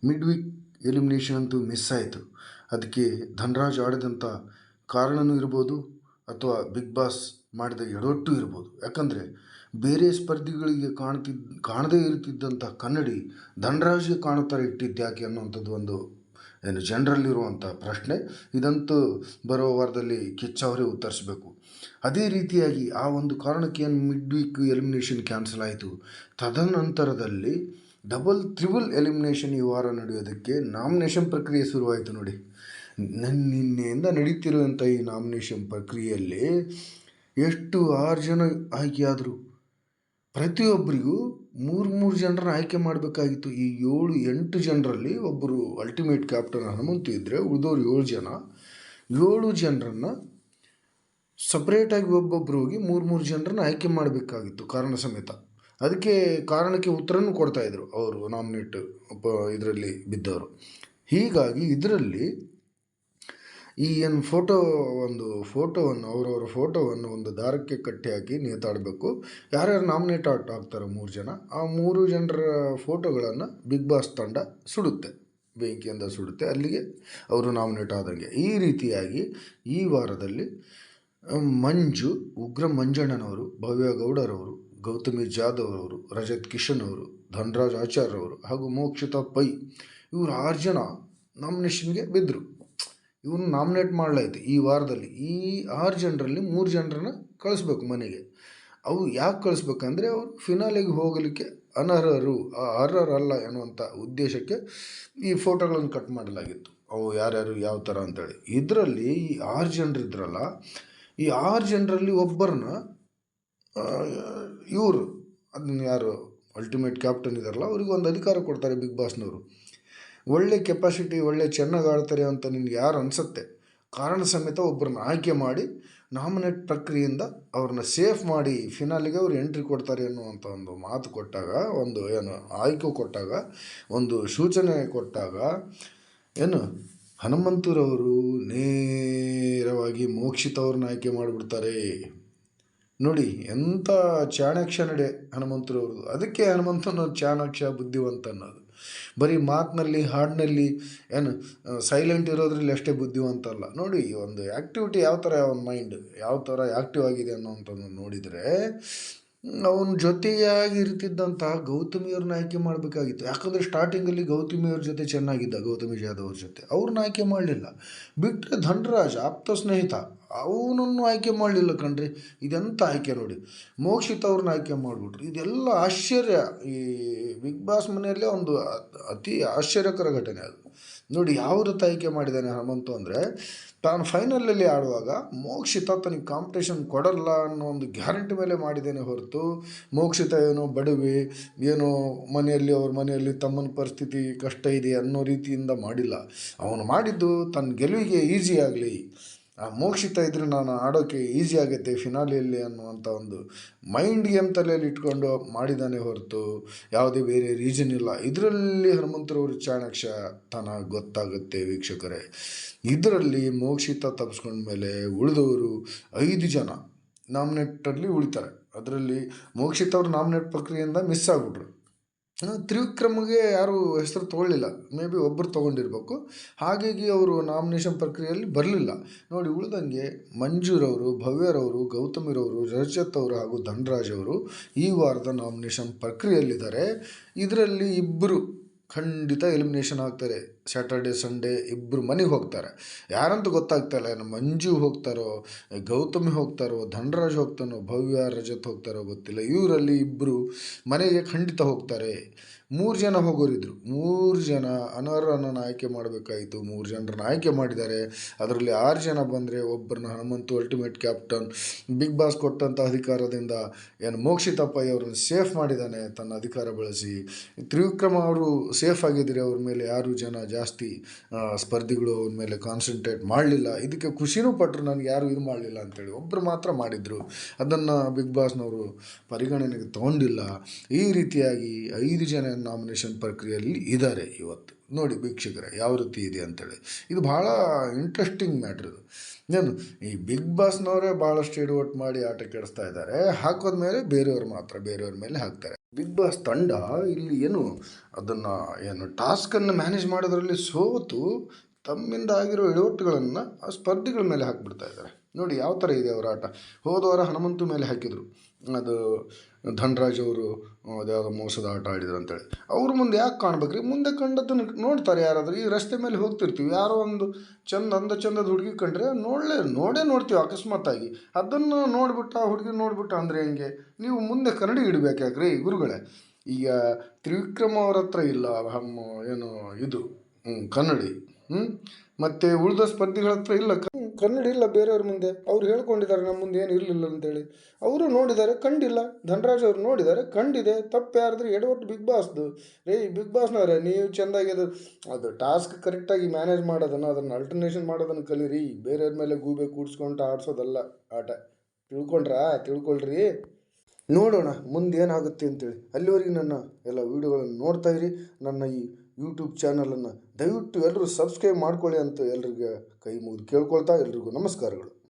Mid weak elimination ಅಂತೂ miss ಆಯಿತು. ಅದಕ್ಕೆ ಧನರಾಜ್ ಆಡಿದಂಥ ಕಾರಣವೂ ಇರ್ಬೋದು ಅಥವಾ ಬಿಗ್ ಬಾಸ್ ಮಾಡಿದ ಎಡವಟ್ಟು ಇರ್ಬೋದು. ಯಾಕಂದರೆ ಬೇರೆ ಸ್ಪರ್ಧಿಗಳಿಗೆ ಕಾಣದೇ ಇರ್ತಿದ್ದಂಥ ಕನ್ನಡಿ ಧನರಾಜ್ಗೆ ಕಾಣೋ ಥರ ಇಟ್ಟಿದ್ಯಾಕೆ ಅನ್ನುವಂಥದ್ದು ಒಂದು ಜನರಲ್ಲಿರುವಂಥ ಪ್ರಶ್ನೆ. ಇದಂತೂ ಬರೋ ವಾರದಲ್ಲಿ ಕಿಚ್ಚ ಅವರೇ ಉತ್ತರಿಸಬೇಕು. ಅದೇ ರೀತಿಯಾಗಿ ಆ ಒಂದು ಕಾರಣಕ್ಕೆ ಏನು ಮಿಡ್ ವೀಕ್ ಎಲಿಮಿನೇಷನ್ ಕ್ಯಾನ್ಸಲ್ ಆಯಿತು. ತದನಂತರದಲ್ಲಿ ತ್ರಿಬಲ್ ಎಲಿಮಿನೇಷನ್ ಈ ವಾರ ನಡೆಯೋದಕ್ಕೆ ನಾಮಿನೇಷನ್ ಪ್ರಕ್ರಿಯೆ ಶುರುವಾಯಿತು. ನೋಡಿ, ನಿನ್ನೆಯಿಂದ ನಡೀತಿರುವಂಥ ಈ ನಾಮಿನೇಷನ್ ಪ್ರಕ್ರಿಯೆಯಲ್ಲಿ ಎಷ್ಟು 6 ಜನ ಆಯ್ಕೆಯಾದರು. ಪ್ರತಿಯೊಬ್ಬರಿಗೂ 3 ಜನರನ್ನ ಆಯ್ಕೆ ಮಾಡಬೇಕಾಗಿತ್ತು. ಈ 7-8 ಜನರಲ್ಲಿ ಒಬ್ಬರು ಅಲ್ಟಿಮೇಟ್ ಕ್ಯಾಪ್ಟನ್ ಹನುಮಂತು ಇದ್ದರೆ ಉಳಿದವರು 7 ಜನರನ್ನು ಸಪ್ರೇಟಾಗಿ ಒಬ್ಬೊಬ್ಬರು ಹೋಗಿ 3 ಜನರನ್ನ ಆಯ್ಕೆ ಮಾಡಬೇಕಾಗಿತ್ತು ಕಾರಣ ಸಮೇತ. ಅದಕ್ಕೆ ಕಾರಣಕ್ಕೆ ಉತ್ತರನೂ ಕೊಡ್ತಾಯಿದ್ರು ಅವರು ನಾಮಿನೇಟ್ ಇದರಲ್ಲಿ ಬಿದ್ದವರು. ಹೀಗಾಗಿ ಇದರಲ್ಲಿ ಈ ಏನು ಫೋಟೋವನ್ನು ಅವರವರ ಫೋಟೋವನ್ನು ಒಂದು ದಾರಕ್ಕೆ ಕಟ್ಟಿ ಹಾಕಿ ನೇತಾಡಬೇಕು. ಯಾರ್ಯಾರು ನಾಮಿನೇಟ್ ಆಗ್ತಾರೋ 3 ಜನ, ಆ 3 ಜನರ ಫೋಟೋಗಳನ್ನು ಬಿಗ್ ಬಾಸ್ ತಂಡ ಸುಡುತ್ತೆ, ಬೆಂಕಿಯಿಂದ ಸುಡುತ್ತೆ. ಅಲ್ಲಿಗೆ ಅವರು ನಾಮಿನೇಟ್ ಆದಂಗೆ. ಈ ರೀತಿಯಾಗಿ ಈ ವಾರದಲ್ಲಿ ಮಂಜು, ಉಗ್ರ ಮಂಜಣ್ಣನವರು, ಭವ್ಯ ಗೌಡರವರು, ಗೌತಮಿ ಜಾಧವ್ ಅವರು, ರಜತ್ ಕಿಶನ್ ಅವರು, ಧನರಾಜ್ ಆಚಾರ್ಯ ಅವರು ಹಾಗೂ ಮೋಕ್ಷಿತಾ ಪೈ ಇವರು 6 ಜನ ನಾಮಿನೇಷನ್ಗೆ ಬಿದ್ದರು. ಇವ್ರನ್ನ ನಾಮಿನೇಟ್ ಮಾಡಲಾಯಿತು ಈ ವಾರದಲ್ಲಿ. ಈ 6 ಜನರಲ್ಲಿ 3 ಜನರನ್ನು ಕಳಿಸ್ಬೇಕು ಮನೆಗೆ. ಅವು ಯಾಕೆ ಕಳಿಸ್ಬೇಕಂದ್ರೆ ಅವರು ಫಿನಾಲೆಗೆ ಹೋಗಲಿಕ್ಕೆ ಅರ್ಹರಲ್ಲ ಎನ್ನುವಂಥ ಉದ್ದೇಶಕ್ಕೆ ಈ ಫೋಟೋಗಳನ್ನು ಕಟ್ ಮಾಡಲಾಗಿತ್ತು. ಅವು ಯಾರ್ಯಾರು ಯಾವ ಥರ ಅಂತೇಳಿ. ಇದರಲ್ಲಿ ಈ 6 ಜನರಿದ್ರಲ್ಲ, ಈ 6 ಜನರಲ್ಲಿ ಒಬ್ಬರನ್ನ ಇವರು ಅದನ್ನು ಯಾರು ಅಲ್ಟಿಮೇಟ್ ಕ್ಯಾಪ್ಟನ್ ಇದಾರಲ್ಲ ಅವ್ರಿಗೆ ಒಂದು ಅಧಿಕಾರ ಕೊಡ್ತಾರೆ ಬಿಗ್ ಬಾಸ್ನವರು. ಒಳ್ಳೆ ಕೆಪಾಸಿಟಿ, ಒಳ್ಳೆ ಚೆನ್ನಾಗಿ ಆಡ್ತಾರೆ ಅಂತ ನಿಮ್ಗೆ ಯಾರು ಅನಿಸುತ್ತೆ ಕಾರಣ ಸಮೇತ ಒಬ್ಬರನ್ನ ಆಯ್ಕೆ ಮಾಡಿ ನಾಮಿನೇಟ್ ಪ್ರಕ್ರಿಯೆಯಿಂದ ಅವ್ರನ್ನ ಸೇಫ್ ಮಾಡಿ ಫಿನಾಲಿಗೆ ಅವ್ರು ಎಂಟ್ರಿ ಕೊಡ್ತಾರೆ ಅನ್ನುವಂಥ ಒಂದು ಮಾತು ಕೊಟ್ಟಾಗ, ಒಂದು ಆಯ್ಕೆ ಕೊಟ್ಟಾಗ, ಒಂದು ಸೂಚನೆ ಕೊಟ್ಟಾಗ ಹನುಮಂತರವರು ನೇರವಾಗಿ ಮೋಕ್ಷಿತ ಅವ್ರನ್ನ ಆಯ್ಕೆ ಮಾಡಿಬಿಡ್ತಾರೆ. ನೋಡಿ, ಎಂಥ ಚಾಣಾಕ್ಷ ನಡೆ ಹನುಮಂತರವ್ರದ್ದು. ಅದಕ್ಕೆ ಹನುಮಂತನ ಚಾಣಾಕ್ಷ, ಬುದ್ಧಿವಂತ ಅನ್ನೋದು. ಬರೀ ಮಾತಿನಲ್ಲಿ, ಹಾಡಿನಲ್ಲಿ ಸೈಲೆಂಟ್ ಇರೋದ್ರಲ್ಲಿ ಅಷ್ಟೇ ಬುದ್ಧಿವಂತ ಅಲ್ಲ. ನೋಡಿ, ಒಂದು ಆ್ಯಕ್ಟಿವಿಟಿ ಯಾವ ಥರ ಅವನ ಮೈಂಡ್ ಯಾವ ಥರ ಆ್ಯಕ್ಟಿವ್ ಆಗಿದೆ ಅನ್ನೋವಂಥದ್ದು ನೋಡಿದರೆ, ಅವನ ಜೊತೆಯಾಗಿ ಇರ್ತಿದ್ದಂಥ ಗೌತಮಿಯವ್ರನ್ನ ಆಯ್ಕೆ ಮಾಡಬೇಕಾಗಿತ್ತು. ಯಾಕಂದರೆ ಸ್ಟಾರ್ಟಿಂಗಲ್ಲಿ ಗೌತಮಿಯವ್ರ ಜೊತೆ ಚೆನ್ನಾಗಿದ್ದ, ಗೌತಮಿ ಜಾಧವ್ ಅವ್ರ ಜೊತೆ. ಅವ್ರನ್ನ ಆಯ್ಕೆ ಮಾಡಲಿಲ್ಲ. ಬಿಟ್ಟರೆ ಧನರಾಜ್ ಆಪ್ತ ಸ್ನೇಹಿತ, ಅವನನ್ನು ಆಯ್ಕೆ ಮಾಡಲಿಲ್ಲ ಕಣ್ರಿ. ಇದೆಂಥ ಆಯ್ಕೆ ನೋಡಿ. ಮೋಕ್ಷಿತ ಅವ್ರನ್ನ ಆಯ್ಕೆ ಮಾಡಿಬಿಟ್ರು. ಇದೆಲ್ಲ ಆಶ್ಚರ್ಯ. ಈ ಬಿಗ್ ಬಾಸ್ ಮನೆಯಲ್ಲೇ ಒಂದು ಅತಿ ಆಶ್ಚರ್ಯಕರ ಘಟನೆ ಅದು. ನೋಡಿ, ಯಾವ ರೀತಿ ಆಯ್ಕೆ ಮಾಡಿದ್ದಾನೆ ಹನುಮಂತು ಅಂದರೆ, ತಾನು ಫೈನಲಲ್ಲಿ ಆಡುವಾಗ ಮೋಕ್ಷಿತ ತನಗೆ ಕಾಂಪಿಟೇಷನ್ ಕೊಡಲ್ಲ ಅನ್ನೋ ಒಂದು ಗ್ಯಾರಂಟಿ ಮೇಲೆ ಮಾಡಿದ್ದೇನೆ ಹೊರತು, ಮೋಕ್ಷಿತ ಏನೋ ಬಡವಿ, ಏನೋ ಅವ್ರ ಮನೆಯಲ್ಲಿ ತಮ್ಮನ ಪರಿಸ್ಥಿತಿ ಕಷ್ಟ ಇದೆ ಅನ್ನೋ ರೀತಿಯಿಂದ ಮಾಡಿಲ್ಲ. ಅವನು ಮಾಡಿದ್ದು ತನ್ನ ಗೆಲುವಿಗೆ ಈಸಿ ಆಗಲಿ, ಆ ಮೋಕ್ಷಿತ ಇದ್ದರೆ ನಾನು ಆಡೋಕ್ಕೆ ಈಸಿ ಆಗುತ್ತೆ ಫಿನಾಲಿಯಲ್ಲಿ ಅನ್ನುವಂಥ ಒಂದು ಮೈಂಡ್ ಗೇಮ್ ತಲೆಯಲ್ಲಿ ಇಟ್ಕೊಂಡು ಮಾಡಿದ್ದಾನೆ ಹೊರತು ಯಾವುದೇ ಬೇರೆ ರೀಸನ್ ಇಲ್ಲ. ಇದರಲ್ಲಿ ಹನುಮಂತರವರು ಚಾಣಾಕ್ಷತನ ಗೊತ್ತಾಗುತ್ತೆ ವೀಕ್ಷಕರೇ. ಇದರಲ್ಲಿ ಮೋಕ್ಷಿತ ತಪ್ಪಿಸ್ಕೊಂಡ್ಮೇಲೆ ಉಳಿದವರು 5 ಜನ ನಾಮಿನೇಟಲ್ಲಿ ಉಳಿತಾರೆ. ಅದರಲ್ಲಿ ಮೋಕ್ಷಿತ ಅವರು ನಾಮಿನೇಟ್ ಪ್ರಕ್ರಿಯೆಯಿಂದ ಮಿಸ್ ಆಗಿಬಿಟ್ರು. ತ್ರಿವಿಕ್ರಮ್ಗೆ ಯಾರೂ ಹೆಸರು ತೊಗೊಳ್ಳಿಲ್ಲ. ಮೇ ಬಿ ಒಬ್ಬರು ತೊಗೊಂಡಿರ್ಬೇಕು. ಹಾಗಾಗಿ ಅವರು ನಾಮಿನೇಷನ್ ಪ್ರಕ್ರಿಯೆಯಲ್ಲಿ ಬರಲಿಲ್ಲ. ನೋಡಿ, ಉಳಿದಂಗೆ ಮಂಜೂರವರು, ಭವ್ಯರವರು, ಗೌತಮಿರವರು, ರಜತ್ ಅವರು ಹಾಗೂ ಧನರಾಜ್ ಅವರು ಈ ವಾರದ ನಾಮಿನೇಷನ್ ಪ್ರಕ್ರಿಯೆಯಲ್ಲಿದ್ದಾರೆ. ಇದರಲ್ಲಿ ಇಬ್ಬರು ಖಂಡಿತ ಎಲಿಮಿನೇಷನ್ ಆಗ್ತಾರೆ. ಸ್ಯಾಟರ್ಡೆ ಸಂಡೇ ಇಬ್ಬರು ಮನೆಗೆ ಹೋಗ್ತಾರೆ. ಯಾರಂತೂ ಗೊತ್ತಾಗ್ತಾಯಿಲ್ಲ. ಏನು ಮಂಜು ಹೋಗ್ತಾರೋ, ಗೌತಮಿ ಹೋಗ್ತಾರೋ, ಧನರಾಜ್ ಹೋಗ್ತಾನೋ, ಭವ್ಯ, ರಜತ್ ಹೋಗ್ತಾರೋ ಗೊತ್ತಿಲ್ಲ. ಇವರಲ್ಲಿ ಇಬ್ಬರು ಮನೆಗೆ ಖಂಡಿತ ಹೋಗ್ತಾರೆ. 3 ಜನ ಹೋಗೋರಿದ್ರು. 3 ಜನ ಅನರ್ಹರನ್ನು ಆಯ್ಕೆ ಮಾಡಬೇಕಾಯಿತು. 3 ಜನರನ್ನು ಆಯ್ಕೆ ಮಾಡಿದ್ದಾರೆ. ಅದರಲ್ಲಿ 6 ಜನ ಬಂದರೆ ಒಬ್ಬರನ್ನ Hanumanthu ultimate captain Bigg Boss ಕೊಟ್ಟಂಥ ಅಧಿಕಾರದಿಂದ ಮೋಕ್ಷಿತಾ ಪೈ ಅವರನ್ನು ಸೇಫ್ ಮಾಡಿದ್ದಾನೆ ತನ್ನ ಅಧಿಕಾರ ಬಳಸಿ. ತ್ರಿವಿಕ್ರಮ ಅವರು ಸೇಫ್ ಆಗಿದ್ದರೆ ಅವ್ರ ಮೇಲೆ ಯಾರು ಜನ ಜಾಸ್ತಿ ಸ್ಪರ್ಧಿಗಳು ಅವ್ರ ಮೇಲೆ ಕಾನ್ಸಂಟ್ರೇಟ್ ಮಾಡಲಿಲ್ಲ. ಇದಕ್ಕೆ ಖುಷಿನೂ ಪಟ್ಟರು, ನನಗೆ ಯಾರು ಇದು ಮಾಡಲಿಲ್ಲ ಅಂತೇಳಿ. ಒಬ್ಬರು ಮಾತ್ರ ಮಾಡಿದರು. ಅದನ್ನು ಬಿಗ್ ಬಾಸ್ನವರು ಪರಿಗಣನೆಗೆ ತಗೊಂಡಿಲ್ಲ. ಈ ರೀತಿಯಾಗಿ 5 ಜನ ನಾಮಿನೇಷನ್ ಪ್ರಕ್ರಿಯೆಯಲ್ಲಿ ಇದ್ದಾರೆ ಇವತ್ತು. ನೋಡಿ ವೀಕ್ಷಕರೇ, ಯಾವ ರೀತಿ ಇದೆ ಅಂತೇಳಿ. ಇದು ಭಾಳ ಇಂಟ್ರೆಸ್ಟಿಂಗ್ ಮ್ಯಾಟ್ರ್ ಇದು. ಈ ಬಿಗ್ ಬಾಸ್ನವರೇ ಭಾಳಷ್ಟು ಎಡವಟ್ಟು ಮಾಡಿ ಆಟ ಕೆಡಿಸ್ತಾ ಇದ್ದಾರೆ. ಹಾಕೋದ್ಮೇಲೆ ಬೇರೆಯವ್ರ ಮೇಲೆ ಹಾಕ್ತಾರೆ. ಬಿಗ್ ಬಾಸ್ ತಂಡ ಇಲ್ಲಿ ಏನು ಅದನ್ನು ಏನು ಟಾಸ್ಕನ್ನು ಮ್ಯಾನೇಜ್ ಮಾಡೋದ್ರಲ್ಲಿ ಸೋತು ತಮ್ಮಿಂದ ಆಗಿರೋ ಎಡವಟ್ಟುಗಳನ್ನು ಆ ಸ್ಪರ್ಧಿಗಳ ಮೇಲೆ ಹಾಕಿಬಿಡ್ತಾ ಇದ್ದಾರೆ. ನೋಡಿ ಯಾವ ಥರ ಇದೆ ಅವರ ಆಟ. ಹೋದ ವಾರ ಹನುಮಂತು ಮೇಲೆ ಹಾಕಿದರು, ಅದು ಧನ್ರಾಜ್ ಅವರು ಅದ್ಯಾವುದೋ ಮೋಸದ ಆಟ ಆಡಿದ್ರು ಅಂತೇಳಿ. ಅವ್ರ ಮುಂದೆ ಯಾಕೆ ಕಾಣ್ಬೇಕ್ರಿ? ಮುಂದೆ ಕಂಡದ್ದನ್ನು ನೋಡ್ತಾರೆ ಯಾರಾದರೂ. ಈ ರಸ್ತೆ ಮೇಲೆ ಹೋಗ್ತಿರ್ತೀವಿ, ಯಾರೋ ಒಂದು ಚಂದದ ಹುಡುಗಿ ಕಂಡ್ರೆ ನೋಡೇ ನೋಡ್ತೀವಿ ಅಕಸ್ಮಾತ್ತಾಗಿ. ಅದನ್ನು ನೋಡ್ಬಿಟ್ಟು ಆ ಹುಡುಗಿ ನೋಡ್ಬಿಟ್ಟು ಅಂದರೆ ಹೆಂಗೆ? ನೀವು ಮುಂದೆ ಕನ್ನಡಿ ಇಡಬೇಕಾಗ್ರಿ ಗುರುಗಳೇ. ಈಗ ತ್ರಿವಿಕ್ರಮ ಅವ್ರ ಹತ್ರ ಇಲ್ಲ ಏನು ಇದು ಕನ್ನಡಿ, ಮತ್ತು ಉಳಿದ ಸ್ಪರ್ಧಿಗಳ ಹತ್ರ ಇಲ್ಲ ಕನ್ನಡಿ ಇಲ್ಲ ಬೇರೆಯವ್ರ ಮುಂದೆ. ಅವ್ರು ಹೇಳ್ಕೊಂಡಿದ್ದಾರೆ ನಮ್ಮ ಮುಂದೆ ಏನು ಇರಲಿಲ್ಲ ಅಂತೇಳಿ. ಅವರು ನೋಡಿದ್ದಾರೆ ಕಂಡಿಲ್ಲ. ಧನರಾಜ್ ಅವರು ನೋಡಿದ್ದಾರೆ ಕಂಡಿದೆ. ತಪ್ಪು ಯಾರಿದ್ರೆ ಎಡವಟ್ಟು ಬಿಗ್ ಬಾಸ್ದು. ಬಿಗ್ ಬಾಸ್ನವರೇ, ನೀವು ಚೆಂದಾಗಿ ಅದು ಟಾಸ್ಕ್ ಕರೆಕ್ಟಾಗಿ ಮ್ಯಾನೇಜ್ ಮಾಡೋದನ್ನು, ಅದನ್ನು ಅಲ್ಟರ್ನೇಷನ್ ಮಾಡೋದನ್ನು ಕಲೀರಿ. ಬೇರೆಯವ್ರ ಮೇಲೆ ಗೂಬೆ ಕೂಡಿಸ್ಕೊಂಡು ಆಡಿಸೋದಲ್ಲ ಆಟ. ತಿಳ್ಕೊಳ್ರಿ. ನೋಡೋಣ ಮುಂದೆ ಏನಾಗುತ್ತೆ ಅಂತೇಳಿ. ಅಲ್ಲಿವರೆಗೆ ನನ್ನ ಎಲ್ಲ ವೀಡಿಯೋಗಳನ್ನು ನೋಡ್ತಾ ಇರಿ. ನನ್ನ ಈ ಯೂಟ್ಯೂಬ್ ಚಾನಲನ್ನು ದಯವಿಟ್ಟು ಎಲ್ಲರೂ ಸಬ್ಸ್ಕ್ರೈಬ್ ಮಾಡ್ಕೊಳ್ಳಿ ಅಂತ ಎಲ್ರಿಗೆ ಕೈ ಮುಗಿದು ಕೇಳ್ಕೊಳ್ತಾ ಎಲ್ರಿಗೂ ನಮಸ್ಕಾರಗಳು.